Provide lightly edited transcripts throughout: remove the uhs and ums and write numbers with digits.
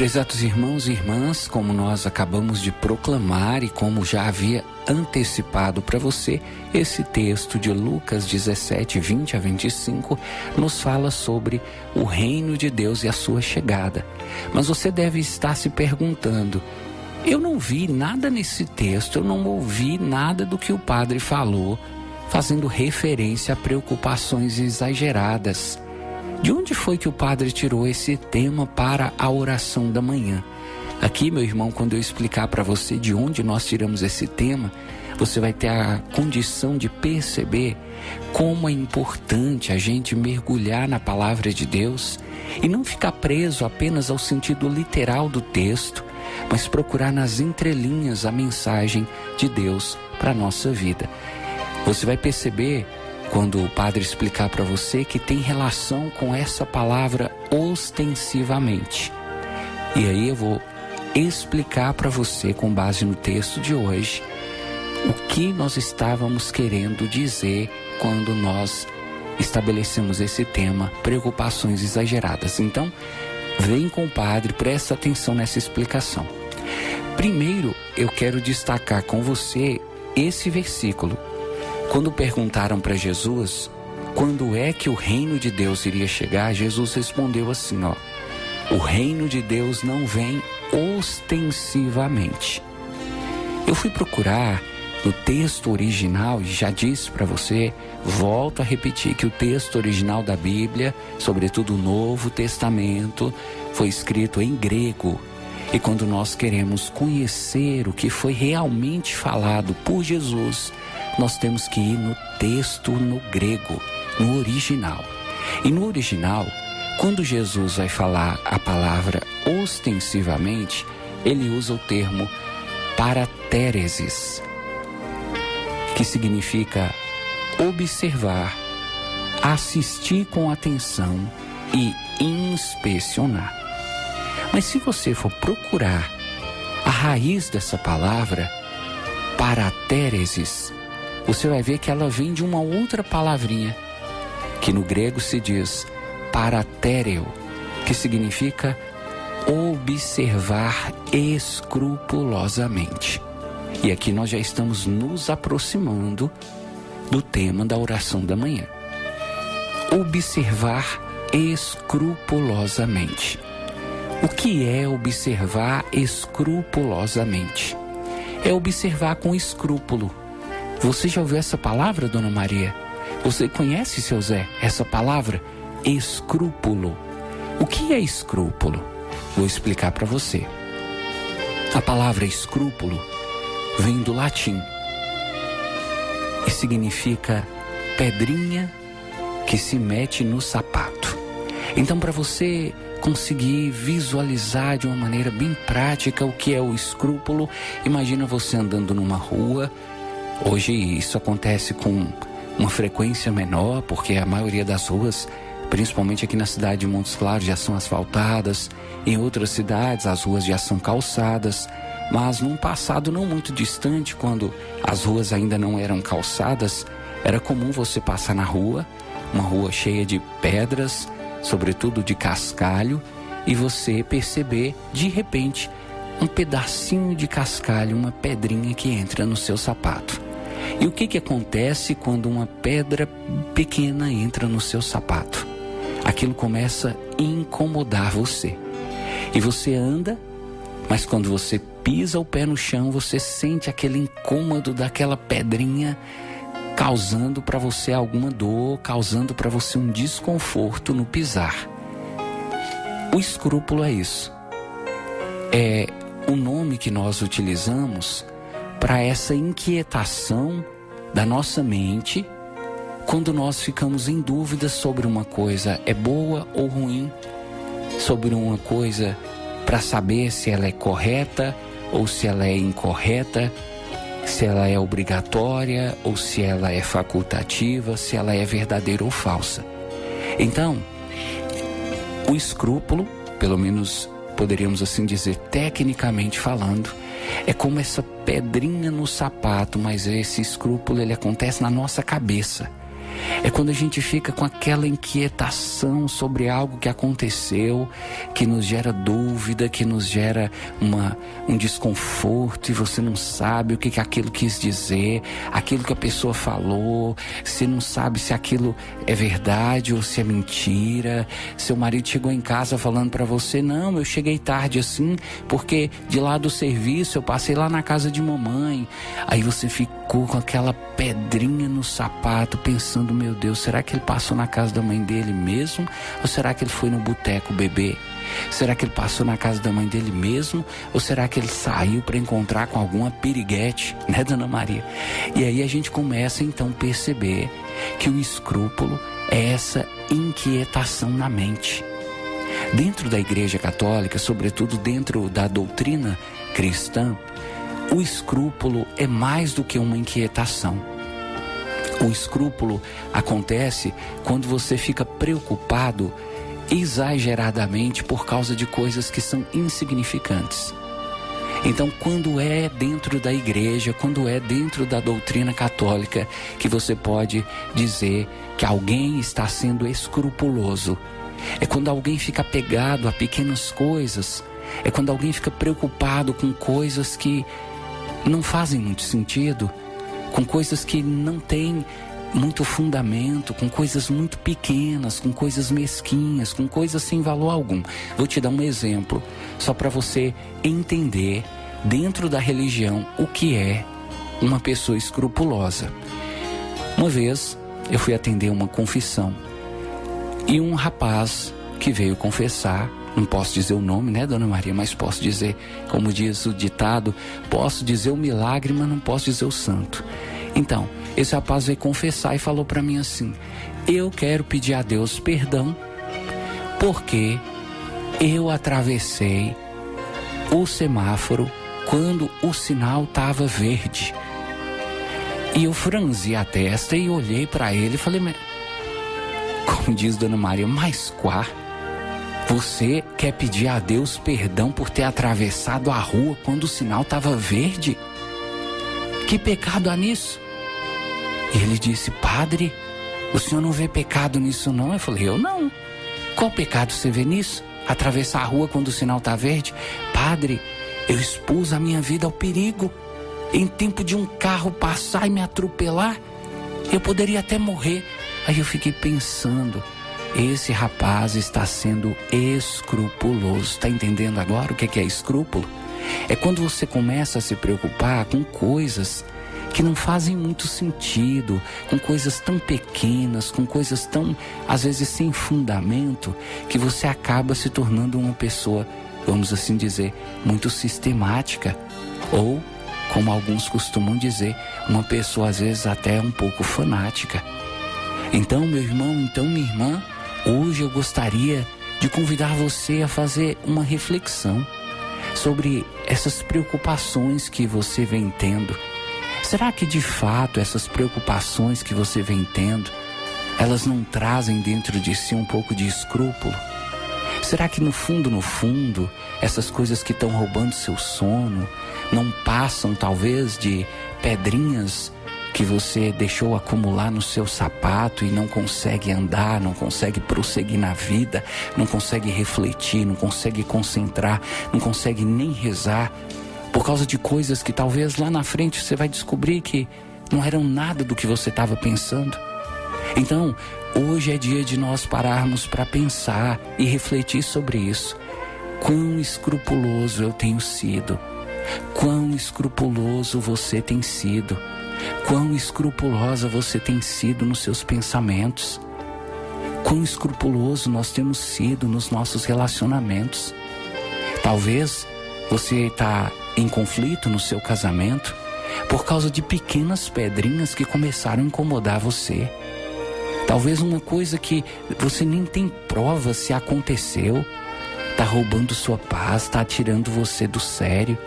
Prezados irmãos e irmãs, como nós acabamos de proclamar e como já havia antecipado para você, esse texto de Lucas 17, 20 a 25 nos fala sobre o reino de Deus e a sua chegada. Mas você deve estar se perguntando: eu não vi nada nesse texto, eu não ouvi nada do que o padre falou, fazendo referência a preocupações exageradas. De onde foi que o padre tirou esse tema para a oração da manhã? Aqui, meu irmão, quando eu explicar para você de onde nós tiramos esse tema, você vai ter a condição de perceber como é importante a gente mergulhar na palavra de Deus e não ficar preso apenas ao sentido literal do texto, mas procurar nas entrelinhas a mensagem de Deus para a nossa vida. Você vai perceber, quando o padre explicar para você, que tem relação com essa palavra ostensivamente. E aí eu vou explicar para você, com base no texto de hoje, o que nós estávamos querendo dizer quando nós estabelecemos esse tema, preocupações exageradas. Então, vem com o padre, presta atenção nessa explicação. Primeiro, eu quero destacar com você esse versículo. Quando perguntaram para Jesus quando é que o reino de Deus iria chegar, Jesus respondeu assim, o reino de Deus não vem ostensivamente. Eu fui procurar no texto original e já disse para você, volto a repetir, que o texto original da Bíblia, sobretudo o Novo Testamento, foi escrito em grego. E quando nós queremos conhecer o que foi realmente falado por Jesus, nós temos que ir no texto no grego, no original. E no original, quando Jesus vai falar a palavra ostensivamente, ele usa o termo parathéresis, que significa observar, assistir com atenção e inspecionar. Mas se você for procurar a raiz dessa palavra, parathéresis, você vai ver que ela vem de uma outra palavrinha, que no grego se diz paratéreo, que significa observar escrupulosamente. E aqui nós já estamos nos aproximando do tema da oração da manhã. Observar escrupulosamente. O que é observar escrupulosamente? É observar com escrúpulo. Você já ouviu essa palavra, Dona Maria? Você conhece, seu Zé, essa palavra? Escrúpulo. O que é escrúpulo? Vou explicar para você. A palavra escrúpulo vem do latim e significa pedrinha que se mete no sapato. Então, para você conseguir visualizar de uma maneira bem prática o que é o escrúpulo, imagina você andando numa rua. Hoje isso acontece com uma frequência menor, porque a maioria das ruas, principalmente aqui na cidade de Montes Claros, já são asfaltadas. Em outras cidades as ruas já são calçadas. Mas num passado não muito distante, quando as ruas ainda não eram calçadas, era comum você passar na rua, uma rua cheia de pedras, sobretudo de cascalho, e você perceber, de repente, um pedacinho de cascalho, uma pedrinha que entra no seu sapato. E o que acontece quando uma pedra pequena entra no seu sapato? Aquilo começa a incomodar você. E você anda, mas quando você pisa o pé no chão, você sente aquele incômodo daquela pedrinha causando para você alguma dor, causando para você um desconforto no pisar. O escrúpulo é isso. É o nome que nós utilizamos para essa inquietação da nossa mente quando nós ficamos em dúvida sobre uma coisa é boa ou ruim, sobre uma coisa para saber se ela é correta ou se ela é incorreta, se ela é obrigatória ou se ela é facultativa, se ela é verdadeira ou falsa. Então, o escrúpulo, pelo menos poderíamos assim dizer, tecnicamente falando, é como essa pedrinha no sapato, mas esse escrúpulo ele acontece na nossa cabeça. É quando a gente fica com aquela inquietação sobre algo que aconteceu, que nos gera dúvida, que nos gera um desconforto, e você não sabe o que aquilo quis dizer, aquilo que a pessoa falou, você não sabe se aquilo é verdade ou se é mentira. Seu marido chegou em casa falando para você: não, eu cheguei tarde assim, porque de lá do serviço eu passei lá na casa de mamãe. Aí você ficou com aquela pedrinha no sapato, pensando: meu Deus, será que ele passou na casa da mãe dele mesmo? Ou será que ele foi no boteco beber? Será que ele passou na casa da mãe dele mesmo? Ou será que ele saiu para encontrar com alguma piriguete, né, Dona Maria? E aí a gente começa então a perceber que o escrúpulo é essa inquietação na mente. Dentro da Igreja Católica, sobretudo dentro da doutrina cristã, o escrúpulo é mais do que uma inquietação. O escrúpulo acontece quando você fica preocupado exageradamente por causa de coisas que são insignificantes. Então, quando é dentro da igreja, quando é dentro da doutrina católica, que você pode dizer que alguém está sendo escrupuloso, é quando alguém fica apegado a pequenas coisas, é quando alguém fica preocupado com coisas que não fazem muito sentido, com coisas que não têm muito fundamento, com coisas muito pequenas, com coisas mesquinhas, com coisas sem valor algum. Vou te dar um exemplo, só para você entender dentro da religião o que é uma pessoa escrupulosa. Uma vez eu fui atender uma confissão e um rapaz que veio confessar, não posso dizer o nome, né, Dona Maria, mas posso dizer, como diz o ditado, posso dizer o milagre, mas não posso dizer o santo. Então, esse rapaz veio confessar e falou para mim assim: eu quero pedir a Deus perdão porque eu atravessei o semáforo quando o sinal estava verde. E eu franzi a testa e olhei para ele e falei: mas, como diz Dona Maria, mas quá? Você quer pedir a Deus perdão por ter atravessado a rua quando o sinal estava verde? Que pecado há nisso? E ele disse: padre, o senhor não vê pecado nisso não? Eu falei: eu não. Qual pecado você vê nisso? Atravessar a rua quando o sinal está verde? Padre, eu expus a minha vida ao perigo. Em tempo de um carro passar e me atropelar, eu poderia até morrer. Aí eu fiquei pensando, esse rapaz está sendo escrupuloso. Está entendendo agora o que é escrúpulo? É quando você começa a se preocupar com coisas que não fazem muito sentido, com coisas tão pequenas, com coisas tão, às vezes, sem fundamento, que você acaba se tornando uma pessoa, vamos assim dizer, muito sistemática. Ou, como alguns costumam dizer, uma pessoa, às vezes, até um pouco fanática. Então, meu irmão, então, minha irmã, hoje eu gostaria de convidar você a fazer uma reflexão sobre essas preocupações que você vem tendo. Será que de fato essas preocupações que você vem tendo, elas não trazem dentro de si um pouco de escrúpulo? Será que no fundo, essas coisas que estão roubando seu sono não passam talvez de pedrinhas que você deixou acumular no seu sapato e não consegue andar, não consegue prosseguir na vida, não consegue refletir, não consegue concentrar, não consegue nem rezar, por causa de coisas que talvez lá na frente você vai descobrir que não eram nada do que você estava pensando? Então, hoje é dia de nós pararmos para pensar e refletir sobre isso. Quão escrupuloso eu tenho sido? Quão escrupuloso você tem sido? Quão escrupulosa você tem sido nos seus pensamentos? Quão escrupuloso nós temos sido nos nossos relacionamentos? Talvez você está em conflito no seu casamento por causa de pequenas pedrinhas que começaram a incomodar você. Talvez uma coisa que você nem tem prova se aconteceu, está roubando sua paz, está tirando você do sério.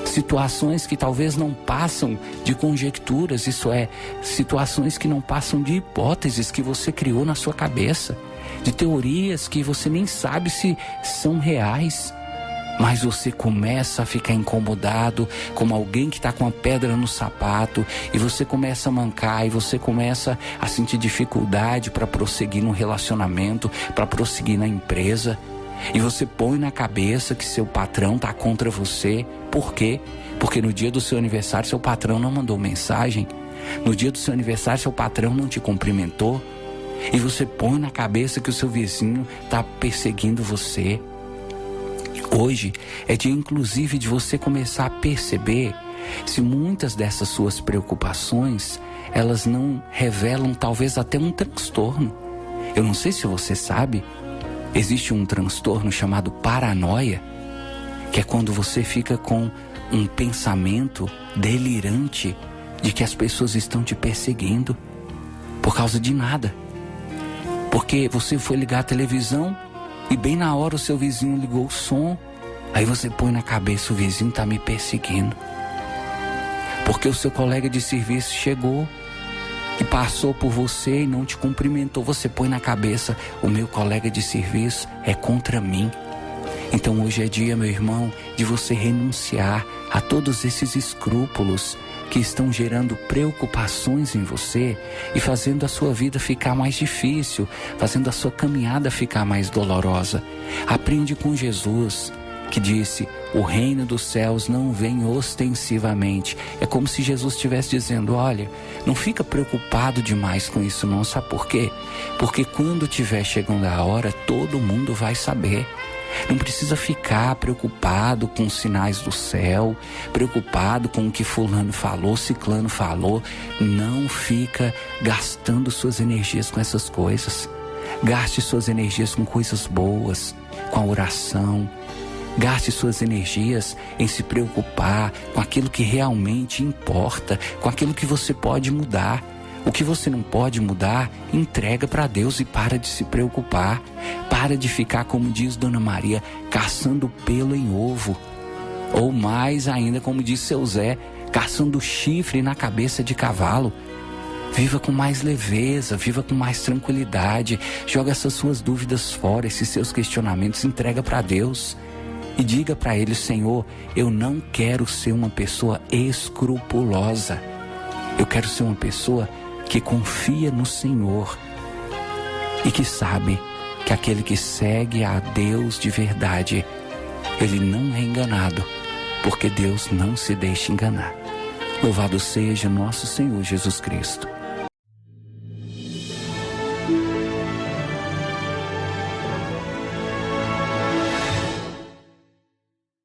Situações que talvez não passam de conjecturas, isso é, situações que não passam de hipóteses que você criou na sua cabeça, de teorias que você nem sabe se são reais. mas você começa a ficar incomodado, como alguém que está com uma pedra no sapato, e você começa a mancar, e você começa a sentir dificuldade para prosseguir no relacionamento, para prosseguir na empresa, e você põe na cabeça que seu patrão está contra você. Por quê? Porque no dia do seu aniversário seu patrão não mandou mensagem, no dia do seu aniversário seu patrão não te cumprimentou, e você põe na cabeça que o seu vizinho está perseguindo você. Hoje é dia inclusive de você começar a perceber se muitas dessas suas preocupações, elas não revelam talvez até um transtorno. Eu não sei se você sabe, existe um transtorno chamado paranoia, que é quando você fica com um pensamento delirante de que as pessoas estão te perseguindo por causa de nada. Porque você foi ligar a televisão e bem na hora o seu vizinho ligou o som, aí você põe na cabeça: o vizinho está me perseguindo. Porque o seu colega de serviço chegou e passou por você e não te cumprimentou, você põe na cabeça: o meu colega de serviço é contra mim. Então hoje é dia, meu irmão, de você renunciar a todos esses escrúpulos que estão gerando preocupações em você e fazendo a sua vida ficar mais difícil, fazendo a sua caminhada ficar mais dolorosa. Aprende com Jesus, que disse: o reino dos céus não vem ostensivamente. É como se Jesus estivesse dizendo: olha, não fica preocupado demais com isso não. Sabe por quê? Porque quando estiver chegando a hora, todo mundo vai saber. Não precisa ficar preocupado com os sinais do céu, preocupado com o que fulano falou, ciclano falou. Não fica gastando suas energias com essas coisas. Gaste suas energias com coisas boas, com a oração. Gaste suas energias em se preocupar com aquilo que realmente importa, com aquilo que você pode mudar. O que você não pode mudar, entrega para Deus e para de se preocupar. Para de ficar, como diz Dona Maria, caçando pelo em ovo. Ou mais ainda, como diz seu Zé, caçando chifre na cabeça de cavalo. Viva com mais leveza, viva com mais tranquilidade. Joga essas suas dúvidas fora, esses seus questionamentos, entrega para Deus. E diga para Ele: Senhor, eu não quero ser uma pessoa escrupulosa. Eu quero ser uma pessoa que confia no Senhor e que sabe que aquele que segue a Deus de verdade, ele não é enganado, porque Deus não se deixa enganar. Louvado seja nosso Senhor Jesus Cristo.